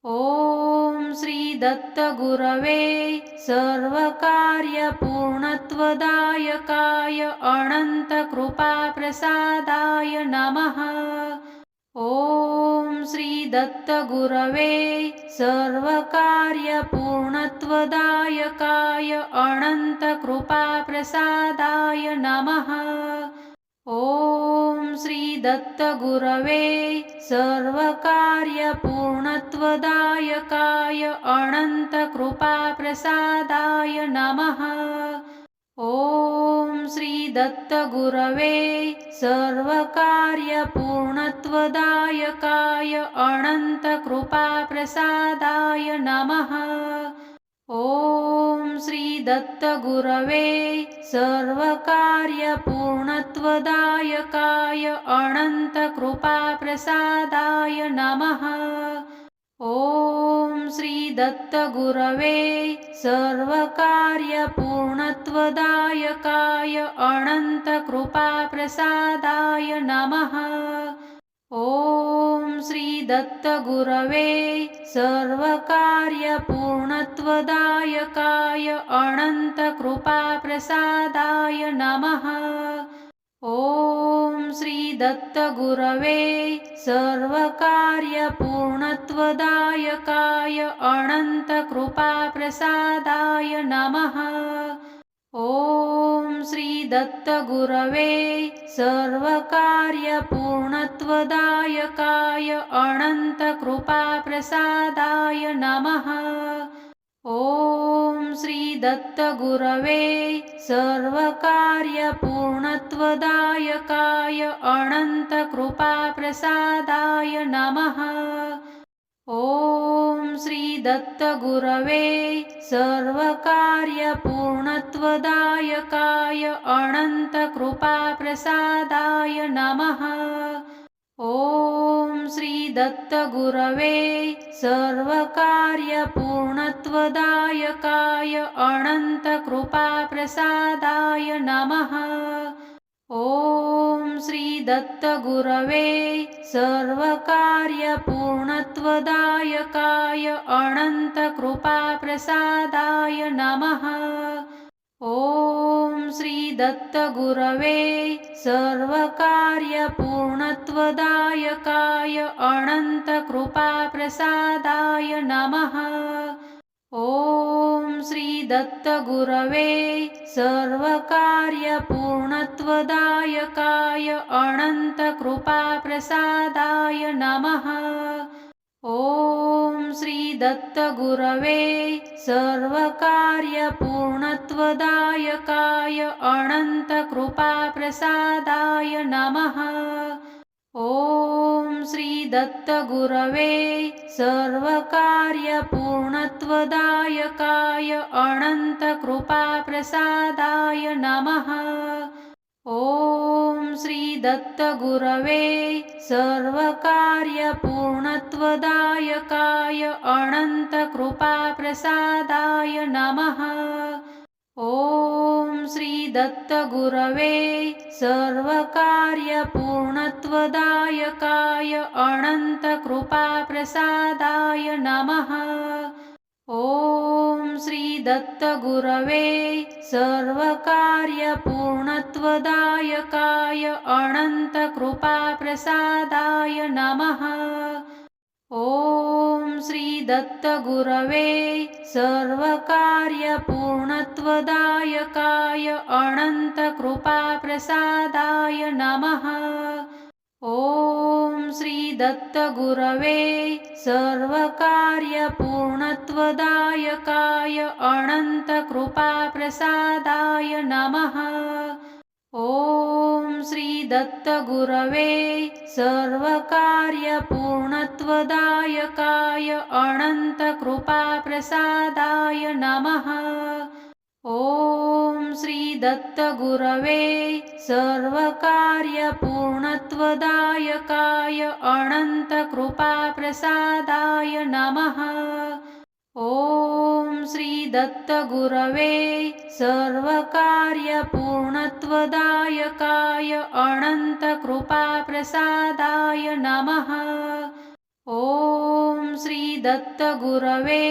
ॐ श्री दत्तगुरवे सर्वकार्यपूर्णत्वदायकाय अनन्तकृपाप्रसादाय नमः। ॐ श्री दत्तगुरवे सर्वकार्यपूर्णत्वदायकाय अनन्तकृपाप्रसादाय नमः। ॐ श्री दत्तगुरवे सर्वकार्यपूर्णत्वदायकाय अनन्तकृपाप्रसादाय नमः। ॐ श्री दत्तगुरवे सर्वकार्यपूर्णत्वदायकाय अनन्तकृपाप्रसादाय नमः। ॐ श्री दत्तगुरवे सर्वकार्यपूर्णत्वदायकाय अनन्तकृपाप्रसादाय नमः। ॐ श्री दत्तगुरवे सर्वकार्यपूर्णत्वदायकाय अनन्तकृपाप्रसादाय नमः। ॐ श्री दत्तगुरवे सर्वकार्यपूर्णत्वदायकाय अनन्तकृपाप्रसादाय नमः। ॐ श्री दत्तगुरवे सर्वकार्यपूर्णत्वदायकाय अनन्तकृपाप्रसादाय नमः। ॐ श्री दत्तगुरवे सर्वकार्यपूर्णत्वदायकाय अनन्तकृपाप्रसादाय नमः। ॐ श्री दत्तगुरवे सर्वकार्यपूर्णत्वदायकाय अनन्तकृपाप्रसादाय नमः। ॐ श्री दत्तगुरवे सर्वकार्यपूर्णत्वदायकाय अनन्तकृपाप्रसादाय नमः। ॐ श्री दत्तगुरवे सर्वकार्यपूर्णत्वदायकाय अनन्तकृपाप्रसादाय नमः। ॐ श्री दत्तगुरवे सर्वकार्यपूर्णत्वदायकाय अनन्तकृपाप्रसादाय नमः। ॐ श्री दत्तगुरवे सर्वकार्यपूर्णत्वदायकाय अनन्तकृपाप्रसादाय नमः। ॐ श्री दत्तगुरवे सर्वकार्यपूर्णत्वदायकाय अनन्तकृपाप्रसादाय नमः। ॐ श्री दत्तगुरवे सर्वकार्यपूर्णत्वदायकाय अनन्तकृपाप्रसादाय नमः। ॐ श्री दत्तगुरवे सर्वकार्यपूर्णत्वदायकाय अनन्तकृपाप्रसादाय नमः। ॐ श्री दत्तगुरवे सर्वकार्यपूर्णत्वदायकाय अनन्तकृपाप्रसादाय नमः। ॐ श्री दत्तगुरवे सर्वकार्यपूर्णत्वदायकाय अनन्तकृपाप्रसादाय नमः। ॐ श्री दत्तगुरवे सर्वकार्यपूर्णत्वदायकाय अनन्तकृपाप्रसादाय नमः। ॐ श्री दत्तगुरवे सर्वकार्यपूर्णत्वदायकाय अनन्तकृपाप्रसादाय नमः। ॐ श्री दत्तगुरवे सर्वकार्यपूर्णत्वदायकाय अनन्तकृपाप्रसादाय नमः। ॐ श्री दत्तगुरवे सर्वकार्यपूर्णत्वदायकाय अनन्तकृपाप्रसादाय नमः। ॐ श्री दत्तगुरवे सर्वकार्यपूर्णत्वदायकाय अनन्तकृपाप्रसादाय नमः। ॐ श्री दत्तगुरवे सर्वकार्यपूर्णत्वदायकाय अनन्तकृपाप्रसादाय नमः। ॐ श्री दत्तगुरवे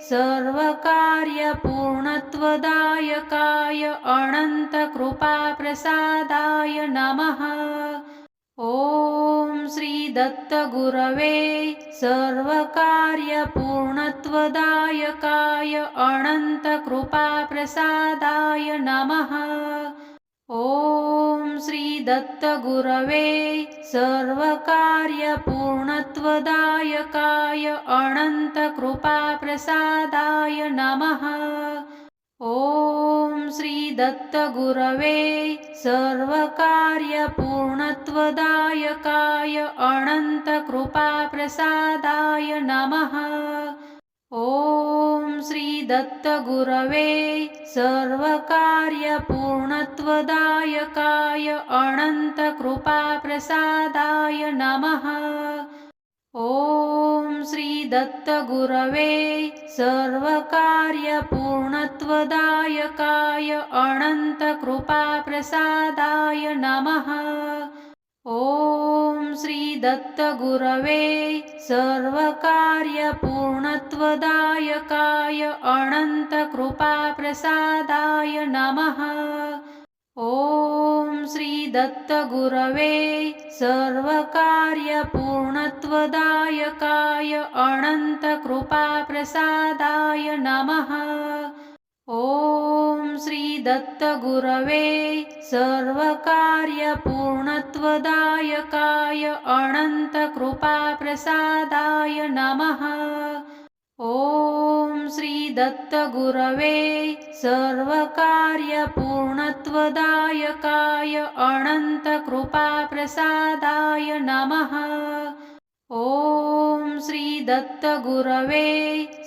सर्वकार्यपूर्णत्वदायकाय अनन्तकृपाप्रसादाय नमः। ॐ श्री दत्तगुरवे सर्वकार्यपूर्णत्वदायकाय अनन्तकृपाप्रसादाय नमः। ॐ श्री दत्तगुरवे सर्वकार्यपूर्णत्वदायकाय अनन्तकृपाप्रसादाय नमः। ॐ श्री दत्तगुरवे सर्वकार्यपूर्णत्वदायकाय अनन्तकृपाप्रसादाय नमः। ॐ श्री दत्तगुरवे सर्वकार्यपूर्णत्वदायकाय अनन्तकृपाप्रसादाय नमः। ॐ श्री दत्तगुरवे सर्वकार्यपूर्णत्वदायकाय अनन्तकृपाप्रसादाय नमः। ॐ श्री दत्तगुरवे सर्वकार्यपूर्णत्वदायकाय अनन्तकृपाप्रसादाय नमः। ॐ श्री दत्तगुरवे सर्वकार्यपूर्णत्वदायकाय अनन्तकृपाप्रसादाय नमः। ॐ श्री दत्तगुरवे सर्वकार्यपूर्णत्वदायकाय अनन्तकृपाप्रसादाय नमः। ॐ श्री दत्तगुरवे सर्वकार्यपूर्णत्वदायकाय अनन्तकृपाप्रसादाय नमः। ॐ श्री दत्तगुरवे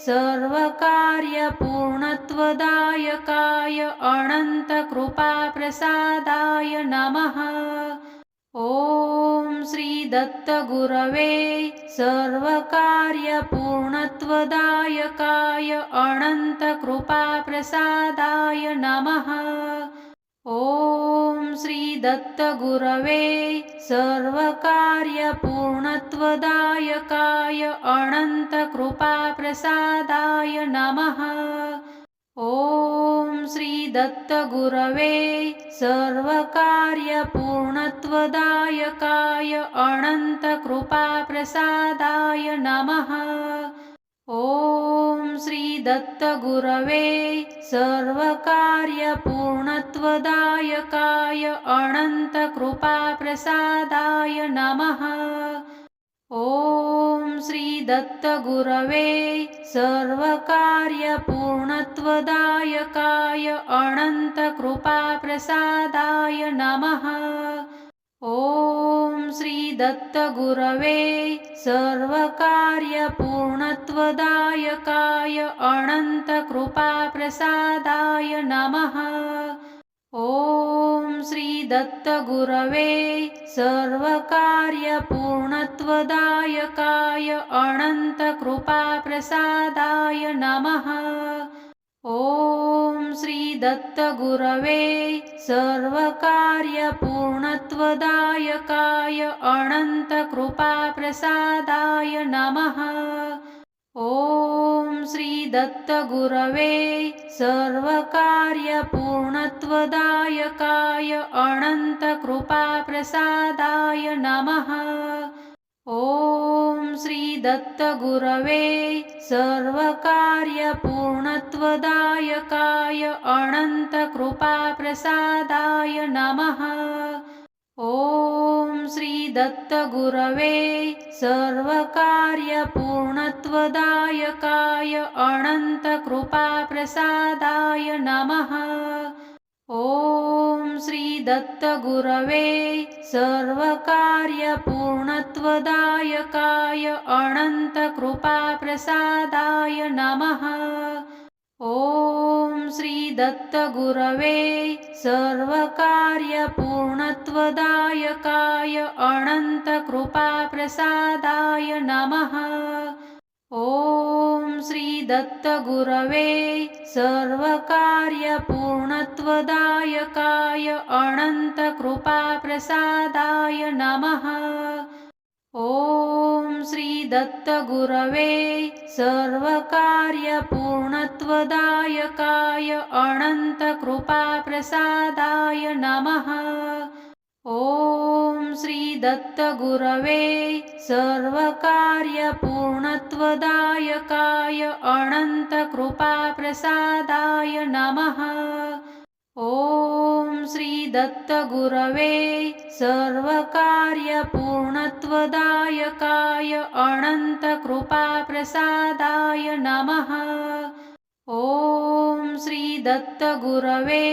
सर्वकार्यपूर्णत्वदायकाय अनन्तकृपाप्रसादाय नमः। ॐ श्री दत्तगुरवे सर्वकार्यपूर्णत्वदायकाय अनन्तकृपाप्रसादाय नमः। ॐ श्री दत्तगुरवे सर्वकार्यपूर्णत्वदायकाय अनन्तकृपाप्रसादाय नमः। ॐ श्री दत्तगुरवे सर्वकार्यपूर्णत्वदायकाय अनन्तकृपाप्रसादाय नमः। ॐ श्री दत्तगुरवे सर्वकार्यपूर्णत्वदायकाय अनन्तकृपाप्रसादाय नमः। ॐ श्री दत्तगुरवे सर्वकार्यपूर्णत्वदायकाय अनन्तकृपाप्रसादाय नमः। ॐ श्री दत्तगुरवे सर्वकार्यपूर्णत्वदायकाय अनन्तकृपाप्रसादाय नमः। ॐ श्री दत्तगुरवे सर्वकार्यपूर्णत्वदायकाय अनन्तकृपाप्रसादाय नमः। ॐ श्री दत्तगुरवे सर्वकार्यपूर्णत्वदायकाय अनन्तकृपाप्रसादाय नमः। ॐ श्री दत्तगुरवे सर्वकार्यपूर्णत्वदायकाय अनन्तकृपाप्रसादाय नमः। ॐ श्री दत्तगुरवे सर्वकार्यपूर्णत्वदायकाय अनन्तकृपाप्रसादाय नमः। ॐ श्री दत्तगुरवे सर्वकार्यपूर्णत्वदायकाय अनन्तकृपाप्रसादाय नमः। ॐ श्री दत्तगुरवे सर्वकार्यपूर्णत्वदायकाय अनन्तकृपाप्रसादाय नमः। ॐ श्री दत्तगुरवे सर्वकार्यपूर्णत्वदायकाय अनन्तकृपाप्रसादाय नमः। ॐ श्री दत्तगुरवे सर्वकार्यपूर्णत्वदायकाय अनन्तकृपाप्रसादाय नमः। ॐ श्री दत्तगुरवे सर्वकार्यपूर्णत्वदायकाय अनन्तकृपाप्रसादाय नमः। ॐ श्री दत्तगुरवे सर्वकार्यपूर्णत्वदायकाय अनन्तकृपाप्रसादाय नमः। ॐ श्री दत्तगुरवे सर्वकार्यपूर्णत्वदायकाय अनन्तकृपाप्रसादाय नमः। ॐ श्री दत्तगुरवे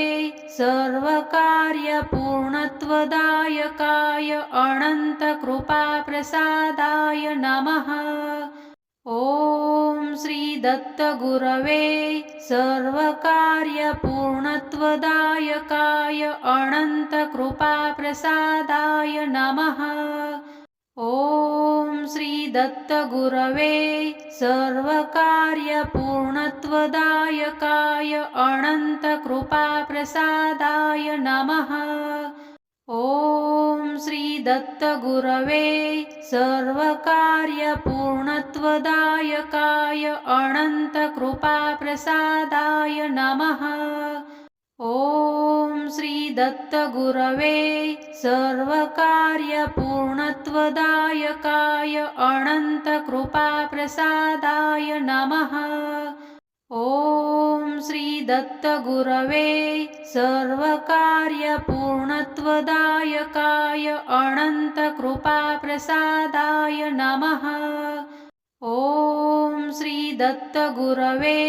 सर्वकार्यपूर्णत्वदायकाय अनन्तकृपाप्रसादाय नमः। ॐ श्री दत्तगुरवे सर्वकार्यपूर्णत्वदायकाय अनन्तकृपाप्रसादाय नमः। ॐ श्री दत्तगुरवे सर्वकार्यपूर्णत्वदायकाय अनन्तकृपाप्रसादाय नमः। ॐ श्री दत्तगुरवे सर्वकार्यपूर्णत्वदायकाय अनन्तकृपाप्रसादाय नमः। ॐ श्री दत्तगुरवे सर्वकार्यपूर्णत्वदायकाय अनन्तकृपाप्रसादाय नमः। ॐ श्री दत्तगुरवे सर्वकार्यपूर्णत्वदायकाय अनन्तकृपाप्रसादाय नमः। ॐ श्री दत्तगुरवे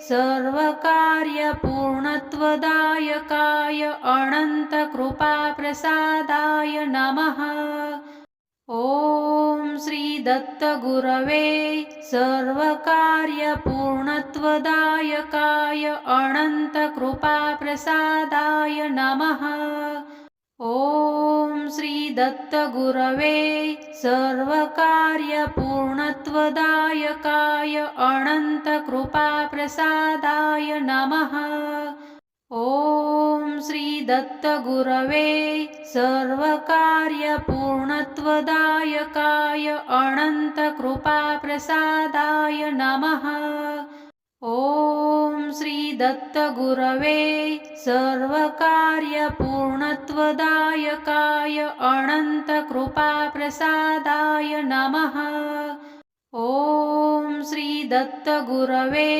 सर्वकार्यपूर्णत्वदायकाय अनन्तकृपाप्रसादाय नमः। ॐ श्री दत्तगुरवे सर्वकार्यपूर्णत्वदायकाय अनन्तकृपाप्रसादाय नमः। ॐ श्री दत्तगुरवे सर्वकार्यपूर्णत्वदायकाय अनन्तकृपाप्रसादाय नमः। ॐ श्री दत्तगुरवे सर्वकार्यपूर्णत्वदायकाय अनन्तकृपाप्रसादाय नमः। ॐ श्री दत्तगुरवे सर्वकार्यपूर्णत्वदायकाय अनन्तकृपाप्रसादाय नमः। ॐ श्री दत्तगुरवे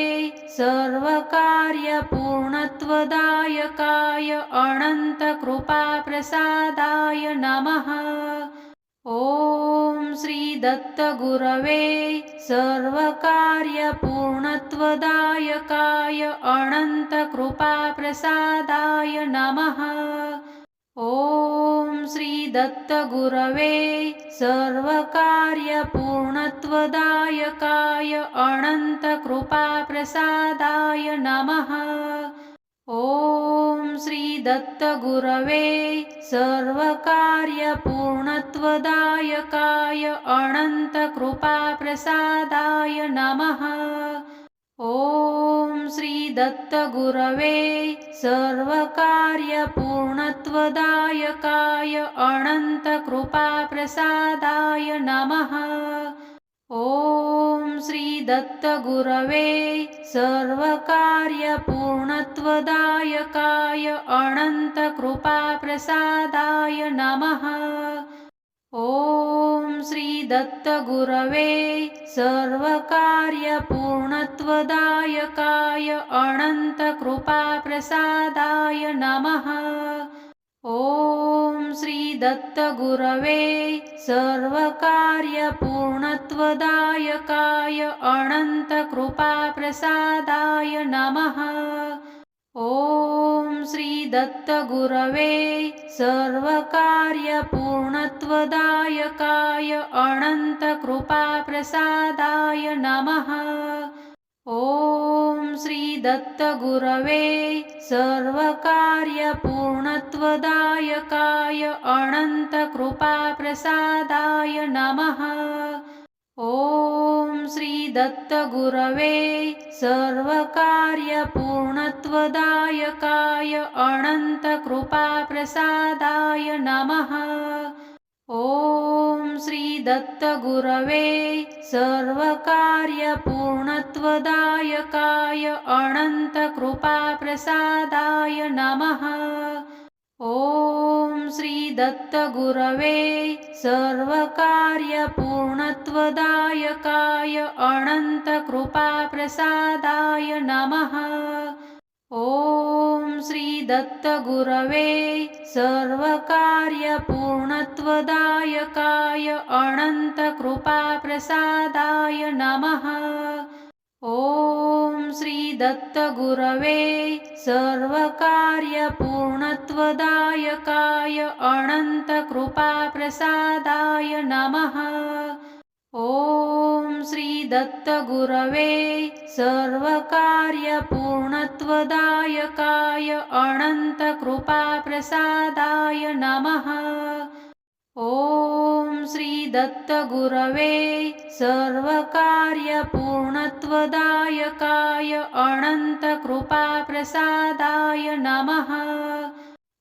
सर्वकार्यपूर्णत्वदायकाय अनन्तकृपाप्रसादाय नमः। ॐ श्री दत्तगुरवे सर्वकार्यपूर्णत्वदायकाय अनन्तकृपाप्रसादाय नमः। ॐ श्री दत्तगुरवे सर्वकार्यपूर्णत्वदायकाय अनन्तकृपाप्रसादाय नमः। ॐ श्री दत्तगुरवे सर्वकार्यपूर्णत्वदायकाय अनन्तकृपाप्रसादाय नमः। ॐ श्री दत्तगुरवे सर्वकार्यपूर्णत्वदायकाय अनन्तकृपाप्रसादाय नमः। ॐ श्री दत्तगुरवे सर्वकार्यपूर्णत्वदायकाय अनन्तकृपाप्रसादाय नमः। ॐ श्री दत्तगुरवे सर्वकार्यपूर्णत्वदायकाय अनन्तकृपाप्रसादाय नमः। ॐ श्री दत्तगुरवे सर्वकार्यपूर्णत्वदायकाय अनन्तकृपाप्रसादाय नमः। ॐ श्री दत्तगुरवे सर्वकार्यपूर्णत्वदायकाय अनन्तकृपाप्रसादाय नमः। ॐ श्री दत्तगुरवे सर्वकार्यपूर्णत्वदायकाय अनन्तकृपाप्रसादाय नमः। ॐ श्री दत्तगुरवे सर्वकार्यपूर्णत्वदायकाय अनन्तकृपाप्रसादाय नमः। ॐ श्री दत्तगुरवे सर्वकार्यपूर्णत्वदायकाय अनन्तकृपाप्रसादाय नमः। ॐ श्री दत्तगुरवे सर्वकार्यपूर्णत्वदायकाय अनन्तकृपाप्रसादाय नमः। ॐ श्री दत्तगुरवे सर्वकार्यपूर्णत्वदायकाय अनन्तकृपाप्रसादाय नमः। ॐ श्री दत्तगुरवे सर्वकार्यपूर्णत्वदायकाय अनन्तकृपाप्रसादाय नमः। ॐ श्री दत्तगुरवे सर्वकार्यपूर्णत्वदायकाय अनन्तकृपाप्रसादाय नमः। ॐ श्री दत्तगुरवे सर्वकार्यपूर्णत्वदायकाय अनन्तकृपाप्रसादाय नमः।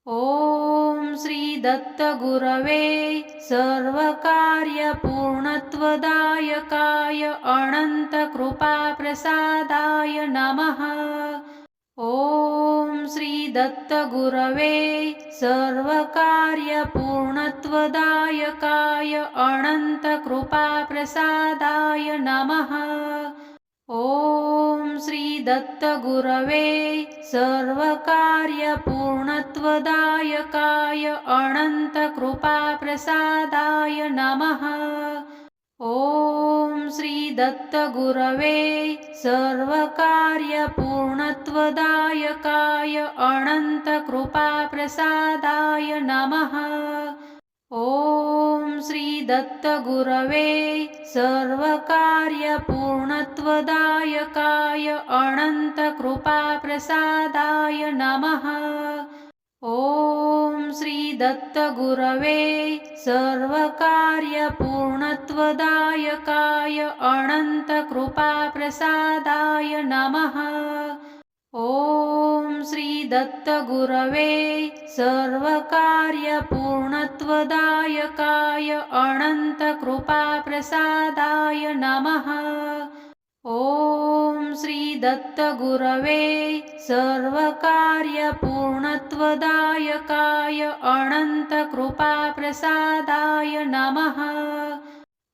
ॐ श्री दत्तगुरवे सर्वकार्यपूर्णत्वदायकाय अनन्तकृपाप्रसादाय नमः। ॐ श्री दत्तगुरवे सर्वकार्यपूर्णत्वदायकाय अनन्तकृपाप्रसादाय नमः। ॐ श्री दत्तगुरवे सर्वकार्यपूर्णत्वदायकाय अनन्तकृपाप्रसादाय नमः। ॐ श्री दत्तगुरवे सर्वकार्यपूर्णत्वदायकाय अनन्तकृपाप्रसादाय नमः। ॐ श्री दत्तगुरवे सर्वकार्यपूर्णत्वदायकाय अनन्तकृपाप्रसादाय नमः। ॐ श्री दत्तगुरवे सर्वकार्यपूर्णत्वदायकाय अनन्तकृपाप्रसादाय नमः। ॐ श्री दत्तगुरवे सर्वकार्यपूर्णत्वदायकाय अनन्तकृपाप्रसादाय नमः। ॐ श्री दत्तगुरवे सर्वकार्यपूर्णत्वदायकाय अनन्तकृपाप्रसादाय नमः।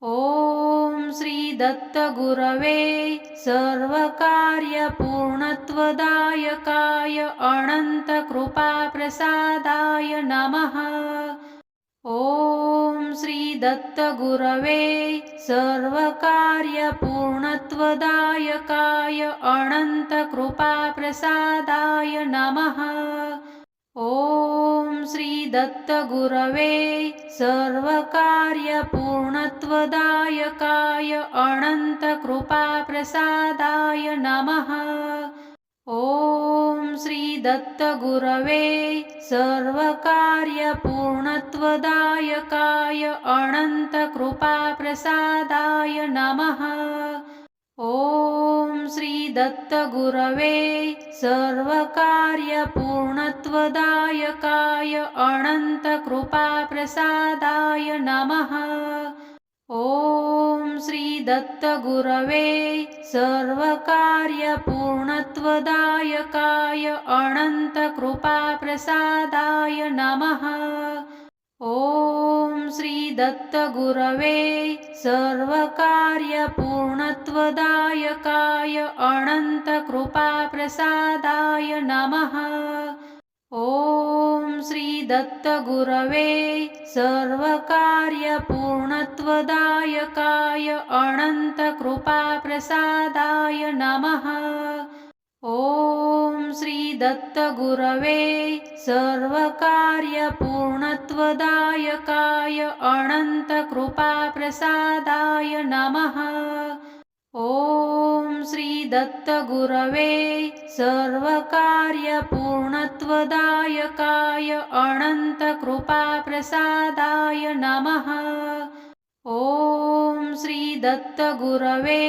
ॐ श्री दत्तगुरवे सर्वकार्यपूर्णत्वदायकाय अनन्तकृपाप्रसादाय नमः। ॐ श्री दत्तगुरवे सर्वकार्यपूर्णत्वदायकाय अनन्तकृपाप्रसादाय नमः। ॐ श्री दत्तगुरवे सर्वकार्यपूर्णत्वदायकाय अनन्तकृपाप्रसादाय नमः। ॐ श्री दत्तगुरवे सर्वकार्यपूर्णत्वदायकाय अनन्तकृपाप्रसादाय नमः। ॐ श्री दत्तगुरवे सर्वकार्यपूर्णत्वदायकाय अनन्तकृपाप्रसादाय नमः। ॐ श्री दत्तगुरवे सर्वकार्यपूर्णत्वदायकाय अनन्तकृपाप्रसादाय नमः। ॐ श्री दत्तगुरवे सर्वकार्यपूर्णत्वदायकाय अनन्तकृपाप्रसादाय नमः। ॐ श्री दत्तगुरवे सर्वकार्यपूर्णत्वदायकाय अनन्तकृपाप्रसादाय नमः। ॐ श्री दत्तगुरवे सर्वकार्यपूर्णत्वदायकाय अनन्तकृपाप्रसादाय नमः। ॐ श्री दत्तगुरवे सर्वकार्यपूर्णत्वदायकाय अनन्तकृपाप्रसादाय नमः। ॐ श्री दत्तगुरवे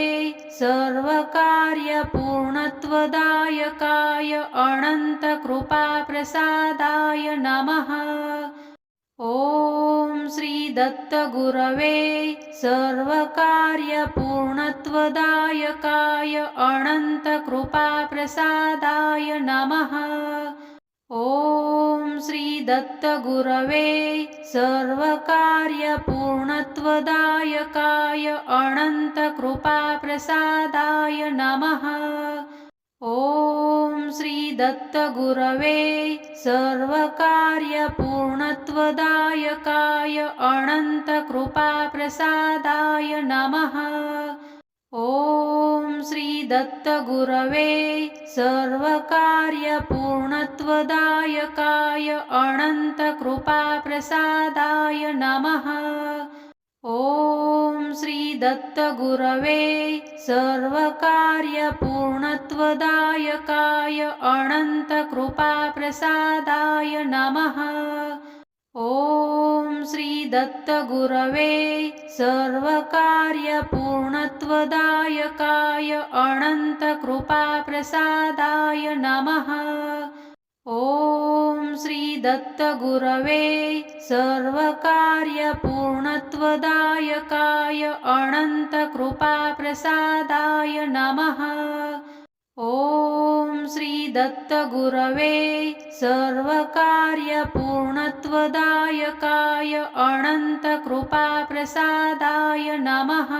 सर्वकार्यपूर्णत्वदायकाय अनन्तकृपाप्रसादाय नमः। ॐ श्री दत्तगुरवे सर्वकार्यपूर्णत्वदायकाय अनन्तकृपाप्रसादाय नमः। ॐ श्री दत्तगुरवे सर्वकार्यपूर्णत्वदायकाय अनन्तकृपाप्रसादाय नमः। ॐ श्री दत्तगुरवे सर्वकार्यपूर्णत्वदायकाय अनन्तकृपाप्रसादाय नमः। ॐ श्री दत्तगुरवे सर्वकार्यपूर्णत्वदायकाय अनन्तकृपाप्रसादाय नमः। ॐ श्री दत्तगुरवे सर्वकार्यपूर्णत्वदायकाय अनन्तकृपाप्रसादाय नमः। ॐ श्री दत्तगुरवे सर्वकार्यपूर्णत्वदायकाय अनन्तकृपाप्रसादाय नमः। ॐ श्री दत्तगुरवे सर्वकार्यपूर्णत्वदायकाय अनन्तकृपाप्रसादाय नमः। ॐ श्री दत्तगुरवे सर्वकार्यपूर्णत्वदायकाय अनन्तकृपाप्रसादाय नमः।